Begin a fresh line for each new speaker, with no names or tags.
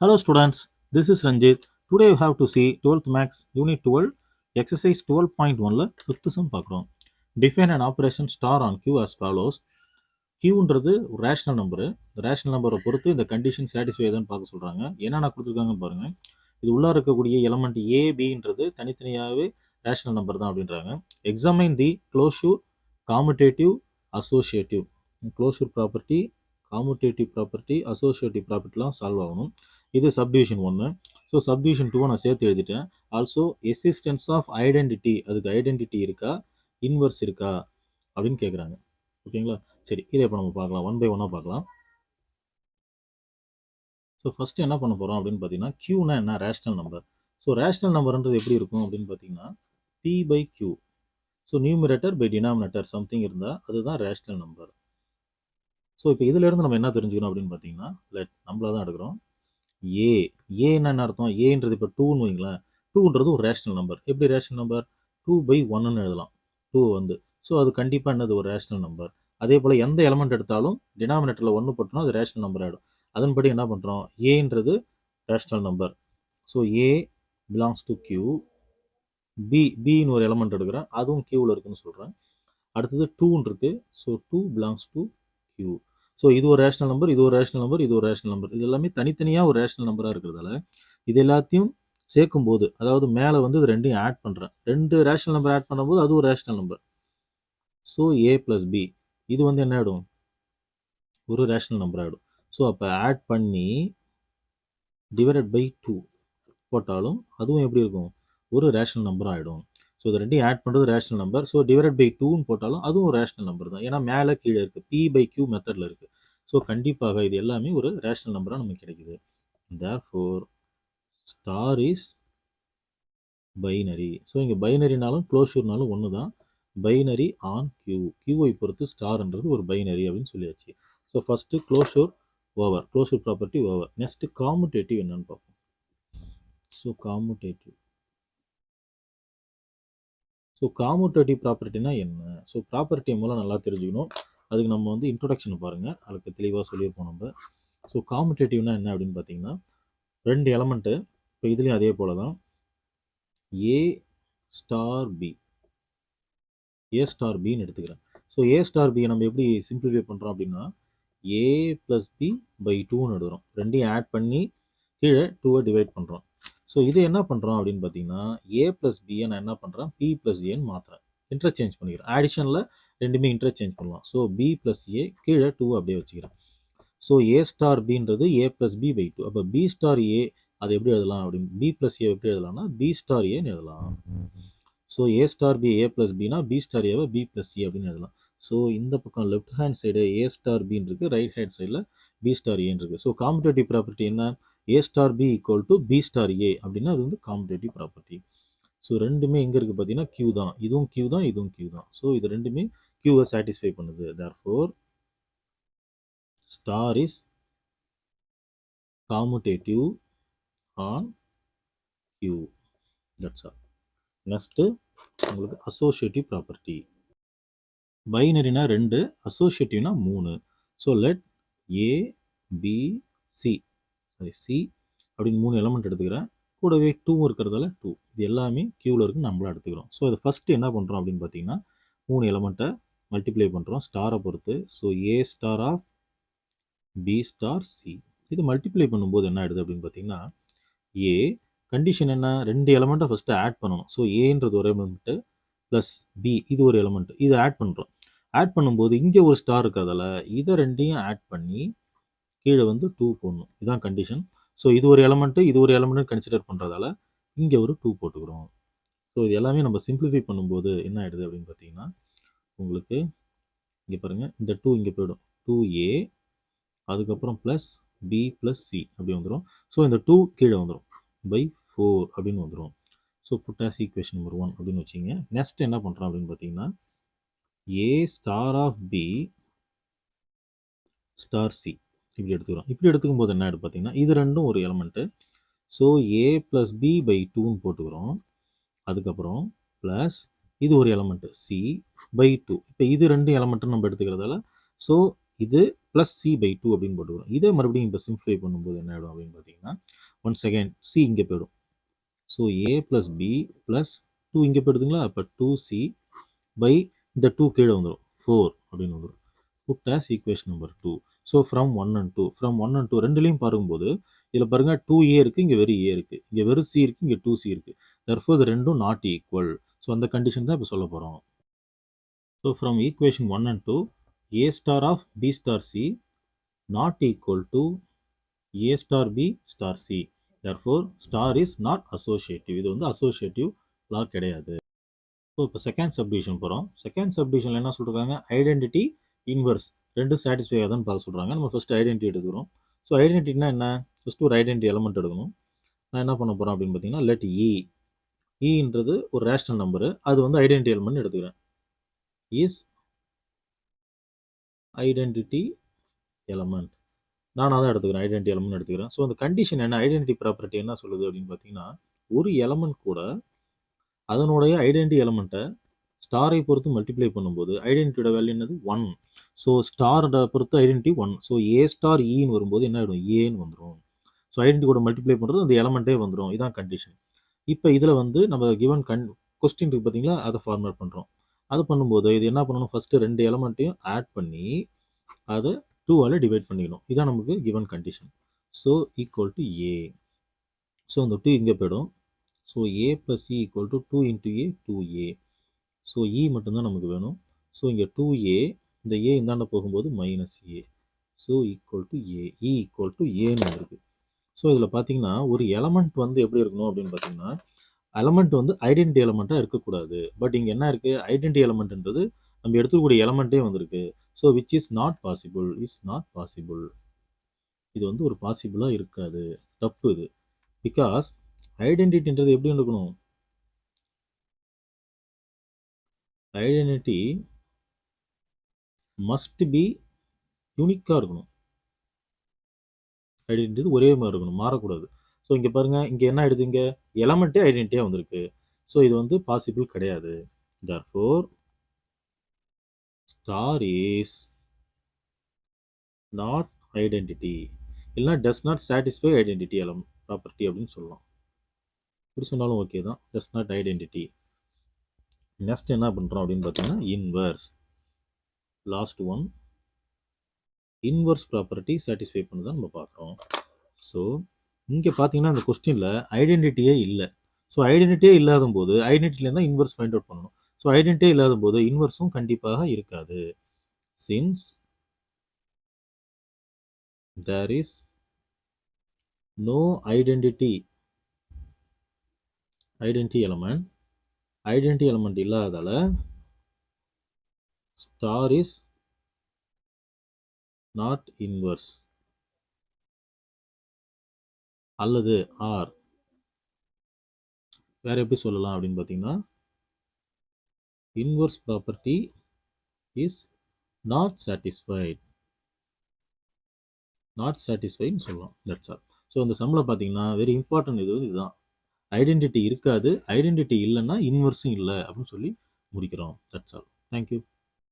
Hello students, this is Ranjit. Today you have to see 12th Max Unit 12, Exercise 12.1ல 5th sum பார்க்குறோம். Define an operation star on Q as follows. Qன்றது ஒரு rational number. இந்த rational நம்பரை பொறுத்து இந்த condition satisfy தான் பார்க்க சொல்கிறாங்க. என்னென்ன கொடுத்துருக்காங்கன்னு பாருங்க. இது உள்ளே இருக்கக்கூடிய எலமெண்ட் ஏபின்றது தனித்தனியாகவே ரேஷனல் நம்பர் தான் அப்படின்றாங்க. Examine the closure commutative associative closure property commutative property associative ப்ராப்பர்ட்டிலாம் சால்வ் ஆகணும். இது சப்டிவிஷன் 1. ஸோ சப்டிவிஷன் 2 நான் சேர்த்து எழுதிட்டேன். ஆல்சோ எக்ஸிஸ்டன்ஸ் ஆஃப் ஐடென்டிட்டி, அதுக்கு ஐடென்டிட்டி இருக்கா, இன்வர்ஸ் இருக்கா அப்படின்னு கேட்குறாங்க. ஓகேங்களா? சரி, இதை இப்போ நம்ம பார்க்கலாம், ஒன் பை ஒன்னாக பார்க்கலாம். ஸோ ஃபஸ்ட்டு என்ன பண்ண போகிறோம் அப்படின்னு பார்த்தீங்கன்னா, க்யூனா என்ன, ரேஷனல் நம்பர். ஸோ ரேஷனல் நம்பர்ன்றது எப்படி இருக்கும் அப்படின்னு பார்த்தீங்கன்னா, p by q. So numerator by denominator something இருந்தால் அதுதான் ரேஷனல் நம்பர். ஸோ இப்போ இதிலேருந்து நம்ம என்ன தெரிஞ்சுக்கணும் அப்படின்னு பார்த்தீங்கன்னா, நம்மள தான் எடுக்கிறோம். ஏன்னா என்ன அர்த்தம், ஏன்றது இப்போ 2ன்னு வைங்களேன். 2ன்றது ஒரு ரேஷனல் நம்பர். எப்படி ரேஷனல் நம்பர், 2/1ன்னு எழுதலாம். 2 வந்து ஸோ அது கண்டிப்பாக என்னது, ஒரு ரேஷனல் நம்பர். அதே போல் எந்த எலமெண்ட் எடுத்தாலும் டினாமினேட்டரில் 1 போட்டோம்னா அது ரேஷனல் நம்பர் ஆகிடும். அதன்படி என்ன பண்ணுறோம், ஏன்றது rational number. So a belongs to Q. பின்னு ஒரு எலமெண்ட் எடுக்கிறேன், அதுவும் கியூவில் இருக்குன்னு சொல்கிறேன். அடுத்தது 2ன்னு இருக்குது. So 2 belongs to q. So இது ஒரு ரேஷனல் நம்பர், இது ஒரு ரேஷனல் நம்பர், இது ஒரு ரேஷனல் நம்பர். இது எல்லாமே தனித்தனியாக ஒரு ரேஷனல் நம்பராக இருக்கிறதால இது எல்லாத்தையும் சேர்க்கும் போது, அதாவது மேலே வந்து இது ரெண்டையும் ஆட் பண்ணுறேன். 2 ரேஷனல் நம்பர் ஆட் பண்ணும்போது அது ஒரு rational number. So a plus B இது வந்து என்ன ஆகிடும், ஒரு ரேஷனல் நம்பர் ஆகிடும். ஸோ அப்போ ஆட் பண்ணி டிவைடட் பை 2 போட்டாலும் அதுவும் எப்படி இருக்கும், ஒரு ரேஷனல் நம்பர் ஆகிடும். ஸோ இது ரெண்டையும் ஆட் பண்ணுறது rational number. So divide by 2ன்னு போட்டாலும் அதுவும் ரேஷனல் நம்பர் தான். ஏன்னா மேலே கீழே இருக்குது, பி பை கியூ மெத்தடில் இருக்குது. ஸோ கண்டிப்பாக இது எல்லாமே ஒரு ரேஷனல் நம்பராக நமக்கு கிடைக்குது. Therefore star is binary. So இங்கே பைனரினாலும் க்ளோஷூர்னாலும் ஒன்று தான். பைனரி ஆன் கியூ, கியூவை பொறுத்து ஸ்டார்ன்றது ஒரு பைனரி அப்படின்னு சொல்லியாச்சு. So first closure over, closure property over. Next commutative என்னன்னு பார்ப்போம். ஸோ காமுடேட்டிவ், ஸோ காமுடேட்டிவ் ப்ராப்பர்ட்டினா என்ன? ஸோ ப்ராப்பர்ட்டி மூலம் நல்லா தெரிஞ்சுக்கணும். அதுக்கு நம்ம வந்து இன்ட்ரொடக்ஷன் பாருங்கள், அதுக்கு தெளிவாக சொல்லியிருப்போம் நம்ம. ஸோ காமுடேட்டிவ்னா என்ன அப்படின்னு பார்த்தீங்கன்னா, 2 எலமெண்ட்டு, இப்போ இதுலேயும் அதே போல தான், ஏ ஸ்டார் பி, ஏ ஸ்டார் பின்னு எடுத்துக்கிறேன். ஸோ ஏ ஸ்டார் பி நம்ம எப்படி சிம்பிளிஃபை பண்ணுறோம் அப்படின்னா, ஏ ப்ளஸ் பி பை 2ன்னு எடுக்கிறோம். ரெண்டையும் ஆட் பண்ணி கீழே 2வை டிவைட் பண்ணுறோம். ஸோ இது என்ன பண்ணுறோம் அப்படின்னு பார்த்தீங்கன்னா, ஏ ப்ளஸ் பியை நான் என்ன பண்ணுறேன், பி ப்ளஸ் ஏன்னு மாற்றுறேன், இன்டர்சேஞ்ச் பண்ணிக்கிறேன். ஆடிஷனில் ரெண்டுமே இன்டர்சேஞ்ச் பண்ணலாம். ஸோ பி ப்ளஸ் ஏ, கீழே 2 அப்படியே வச்சுக்கிறேன். ஸோ ஏ ஸ்டார் பின்றது ஏ ப்ளஸ் பி பை 2. அப்போ பி ஸ்டார் ஏ அது எப்படி எழுதலாம் அப்படின்னு, பி ப்ளஸ் ஏ எப்படி எழுதலாம்னா பி ஸ்டார் ஏன்னு எழுதலாம். So a star b a plus பினா பி ஸ்டார் ஏவை பி ப்ளஸ் ஏ அப்படின்னு எழுதலாம். ஸோ இந்த பக்கம் left hand side a star பின்னு இருக்குது, ரைட் ஹேண்ட் சைடில் பி ஸ்டார் ஏன்னு இருக்குது. ஸோ காம்படேட்டிவ் ப்ராப்பர்ட்டி என்ன, a star b equal to b star a அப்படின்னா அது வந்து காம்படேட்டிவ் ப்ராப்பர்ட்டி. ஸோ ரெண்டுமே எங்கே இருக்குது பார்த்தீங்கன்னா கியூ தான், இதுவும் கியூ தான், இதுவும் கியூ தான். ஸோ இது ரெண்டுமே கியூவை சாட்டிஸ்ஃபை பண்ணுது. Therefore star is commutative on Q. That's all. Next உங்களுக்கு அசோசியேட்டிவ் ப்ராப்பர்ட்டி. பைனரினா 2, அசோசியேட்டிவ்னா 3. So let a b c, sorry c அப்படின்னு 3 எலமெண்ட் எடுத்துக்கிறேன். கூடவே 2 இருக்கிறதால 2, இது எல்லாமே கியூவில் இருக்குது, நம்மளாம் எடுத்துக்கிறோம். ஸோ இது ஃபஸ்ட்டு என்ன பண்ணுறோம் அப்படின்னு பார்த்தீங்கன்னா, 3 எலமெண்ட்டை மல்டிப்ளை பண்ணுறோம் ஸ்டாரை பொறுத்து. So a star of b star c, இது மல்டிப்ளை பண்ணும்போது என்ன ஆகிடுது அப்படின்னு பார்த்தீங்கன்னா, ஏ கண்டிஷன் என்ன, 2 எலமெண்ட்டை ஃபஸ்ட்டு ஆட் பண்ணணும். ஸோ ஏன்றது ஒரு எலமெண்ட்டு ப்ளஸ் பி இது ஒரு எலமெண்ட், இதை ஆட் பண்ணுறோம். ஆட் பண்ணும்போது இங்கே ஒரு ஸ்டார் இருக்கிறதால இதை ரெண்டையும் ஆட் பண்ணி கீழே வந்து 2 போடணும், இதுதான் கண்டிஷன். ஸோ இது ஒரு எலமெண்ட்டு, இது ஒரு எலமெண்ட்டு கன்சிடர் பண்ணுறதால இங்கே ஒரு 2 போட்டுக்கிறோம். ஸோ இது எல்லாமே நம்ம சிம்பிளிஃபை பண்ணும்போது என்ன ஆகிடுது அப்படின்னு பார்த்தீங்கன்னா, உங்களுக்கு இங்கே பாருங்கள், இந்த 2 இங்கே போயிடும், 2a அதுக்கப்புறம் ப்ளஸ் பி ப்ளஸ் சி அப்படி வந்துடும். ஸோ இந்த 2 கீழே வந்துடும், பை 4 அப்படின்னு வந்துடும். ஸோ புட்டாஸ் ஈக்குவேஷன் நம்பர் 1 அப்படின்னு வச்சிங்க. நெக்ஸ்ட் என்ன பண்ணுறோம் அப்படின்னு பார்த்தீங்கன்னா, a star of b star c இப்படி எடுத்துக்கிறோம். இப்படி எடுத்துக்கும் போது என்ன ஆகிடும் பார்த்தீங்கன்னா, இது ரெண்டும் ஒரு element. So a plus b by 2ன்னு போட்டுக்கிறோம். அதுக்கப்புறம் ப்ளஸ் இது ஒரு எலமெண்ட்டு சி பை 2. இப்போ இது 2 எலமெண்ட்டுன்னு நம்ம எடுத்துக்கிறதால ஸோ இது ப்ளஸ் சி பை டூ அப்படின்னு போட்டுக்கிறோம். இதே மறுபடியும் இப்போ சிம்ப்ளிஃபை பண்ணும்போது என்ன ஆகிடும் அப்படின்னு பார்த்தீங்கன்னா ஒன்ஸ் அகைன் சி இங்கே போயிடும். So a plus B plus two இங்கே போயிடுதுங்களா, அப்போ 2c பை இந்த 2 கீழே வந்துடும் 4 அப்படின்னு வந்துடும். Put as equation number 2. So from 1 and 2 from 1 and 2 ரெண்டுலையும் பார்க்கும்போது இதில் பாருங்கள் 2a இருக்குது, இங்கே வெறும் a இருக்குது, இங்கே வெறும் c இருக்குது, இங்கே 2c இருக்குது. தர்ஃபோர் இது ரெண்டும் நாட் ஈக்குவல். ஸோ அந்த கண்டிஷன் தான் இப்போ சொல்ல போகிறோம். So from equation 1 and 2 a star of b star c not equal to a star b star c. therefore star is not associative. இது வந்து associative law கிடையாது. ஸோ இப்போ செகண்ட் சப்டிவிஷன் போகிறோம். செகண்ட் சப்டிவிஷனில் என்ன சொல்கிறாங்க, ஐடென்டிட்டி இன்வர்ஸ் ரெண்டும் satisfy ஆகுதுன்னு பார்க்க சொல்கிறாங்க. நம்ம ஃபஸ்ட்டு ஐடென்டிட்டி எடுக்கிறோம். ஸோ ஐடென்டிட்டினா என்ன, ஃபஸ்ட்டு ஒரு ஐடென்டிட்டி எலமெண்ட் எடுக்கணும். நான் என்ன பண்ண போகிறேன் அப்படின்னு பார்த்தீங்கன்னா லெட் ஈன்றது ஒரு ரேஷனல் நம்பரு, அது வந்து ஐடென்டிட்டி எலமெண்ட் எடுத்துக்கிறேன். இஸ் ஐடென்டிட்டி எலமெண்ட் நான் தான் எடுத்துக்கிறேன், ஐடென்டிட்டி எலமெண்ட் எடுத்துக்கிறேன். ஸோ அந்த கண்டிஷன் என்ன, ஐடென்டிட்டி ப்ராப்பர்ட்டி என்ன சொல்லுது அப்படின்னு பார்த்தீங்கன்னா ஒரு எலமெண்ட் கூட அதனுடைய ஐடென்டிட்டி எலமெண்ட்டை ஸ்டாரை பொறுத்து மல்டிப்ளை பண்ணும்போது ஐடென்டிட்டியோட வேல்யூ என்னது 1. ஸோ ஸ்டாரோட பொறுத்து ஐடென்டிட்டி 1. ஸோ ஏ ஸ்டார் ஈன்னு வரும்போது என்ன ஆகிடும், ஏன்னு வந்துடும். ஸோ ஐடென்டிட்டி கூட மல்டிப்ளை பண்ணுறது அந்த எலமெண்ட்டே வந்துடும். இதான் கண்டிஷன். இப்போ இதில் வந்து நம்ம கிவன் கொஸ்டின் இருக்குது பார்த்தீங்களா, அதை ஃபார்மேட் பண்ணுறோம். அது பண்ணும்போது இது என்ன பண்ணணும், ஃபஸ்ட்டு 2 எலமெண்ட்டையும் ஆட் பண்ணி அதை 2ஆல் டிவைட் பண்ணிக்கணும். இதான் நமக்கு given condition. So equal to a. So அந்த 2 இங்கே போயிடும். So a plus c equal to 2 into a 2a. So e மட்டும்தான் நமக்கு வேணும். ஸோ இங்கே 2a, இந்த ஏ இந்தாண்ட போகும்போது -a. So equal to A, E equal to ஏன்னு இருக்குது. ஸோ இதில் பார்த்தீங்கன்னா ஒரு எலமெண்ட் வந்து எப்படி இருக்கணும் அப்படின்னு பார்த்தீங்கன்னா எலமெண்ட் வந்து ஐடென்டிட்டி எலமெண்ட்டாக இருக்கக்கூடாது. பட் இங்கே என்ன இருக்குது, ஐடென்டிட்டி எலமெண்ட்ன்றது நம்ம எடுத்துக்கூடிய எலமெண்ட்டே வந்திருக்கு. So which is not possible. இது வந்து ஒரு பாசிபிளாக இருக்காது, தப்பு இது. பிகாஸ் ஐடென்டிட்டின்றது எப்படி இருக்கணும், ஐடென்டிட்டி மஸ்ட் பி யூனிக்காக இருக்கணும். ஐடென்டிட்டி ஒரே மாதிரி இருக்கணும், மாறக்கூடாது. ஸோ இங்கே பாருங்கள், இங்கே என்ன ஆயிடுது, இங்கே எலமெண்ட்டே ஐடென்டிட்டியாக வந்திருக்கு. ஸோ இது வந்து பாசிபிள் கிடையாது. therefore star is not identity இல்லைனா does not satisfy identity element property அப்படின்னு சொல்லலாம். இப்படி சொன்னாலும் ஓகே தான், does not identity. நெக்ஸ்ட் என்ன பண்ணுறோம் அப்படின்னு பார்த்தீங்கன்னா inverse, last one inverse property satisfy பண்ணுதான் நம்ம பார்க்குறோம். ஸோ இங்கே பார்த்தீங்கன்னா இந்த கொஸ்டினில் ஐடென்டிட்டியே இல்லை. ஸோ ஐடென்டிட்டியே இல்லாத போது ஐடென்டிட்டிலேருந்து தான் இன்வர்ஸ் ஃபைண்ட் அவுட் பண்ணணும். ஸோ ஐடென்டிட்டியே இல்லாத போது இன்வர்ஸும் கண்டிப்பாக இருக்காது. Since there is no identity element இல்லாததால ஸ்டார் இஸ் நாட் இன்வர்ஸ். அல்லது ஆர் வேற எப்படி சொல்லலாம் அப்படின்னு பார்த்தீங்கன்னா இன்வர்ஸ் ப்ராப்பர்ட்டி இஸ் நாட் சாட்டிஸ்ஃபைன்னு சொல்லலாம். That's all. ஸோ இந்த சம்மில் பார்த்தீங்கன்னா வெரி இம்பார்ட்டன்ட் இதுதான், ஐடென்டிட்டி இருக்காது, ஐடென்டிட்டி இல்லைன்னா இன்வர்ஸும் இல்லை அப்படின்னு சொல்லி முடிக்கிறோம். That's all. தேங்க்யூ.